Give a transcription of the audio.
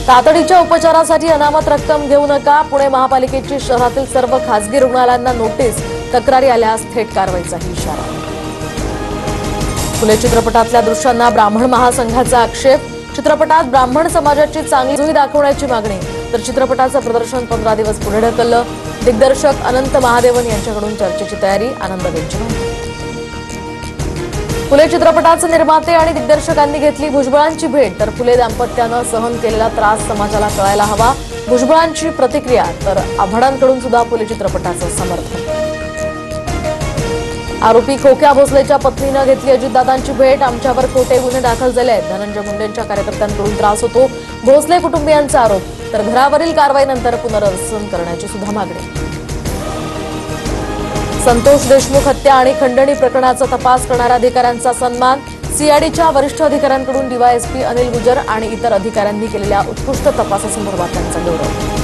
तातडीच्या उपचारासाठी अनामत रक्कम घेऊ नका. पुणे महापालिकेची शहरातील सर्व खासगी रुग्णालयांना नोटीस. तक्रारी आल्यास थेट कारवाईचाही इशारा. फुले चित्रपटातल्या दृश्यांना ब्राह्मण महासंघाचा आक्षेप. चित्रपटात ब्राह्मण समाजाची चांगली जुई दाखवण्याची मागणी. तर चित्रपटाचं प्रदर्शन 15 दिवस पुढे ढकललं. दिग्दर्शक अनंत महादेवन यांच्याकडून चर्चेची तयारी. आनंद बेंचमार. फुले चित्रपटाचे निर्माते आणि दिग्दर्शकांनी घेतली भुजबळांची भेट. तर फुले दाम्पत्यानं सहन केलेला त्रास समाजाला कळायला हवा. भुजबळांची प्रतिक्रिया. तर आव्हाडांकडून सुद्धा फुले चित्रपटाचं समर्थन. आरोपी खोक्या भोसलेच्या पत्नीनं घेतली अजितदादांची भेट. आमच्यावर खोटे गुन्हे दाखल झाले आहेत. धनंजय मुंडेंच्या कार्यकर्त्यांकडून त्रास होतो. भोसले कुटुंबियांचा आरोप. तर घरावरील कारवाईनंतर पुनर्वसन करण्याची सुद्धा मागणी. संतोष देशमुख हत्या आणि खंडणी प्रकरणाचा तपास करणाऱ्या अधिकाऱ्यांचा सन्मान. सीआयडीच्या वरिष्ठ अधिकाऱ्यांकडून डीवायएसपी अनिल गुजर आणि इतर अधिकाऱ्यांनी केलेल्या उत्कृष्ट तपासासंदर्भात त्यांचा गौरव.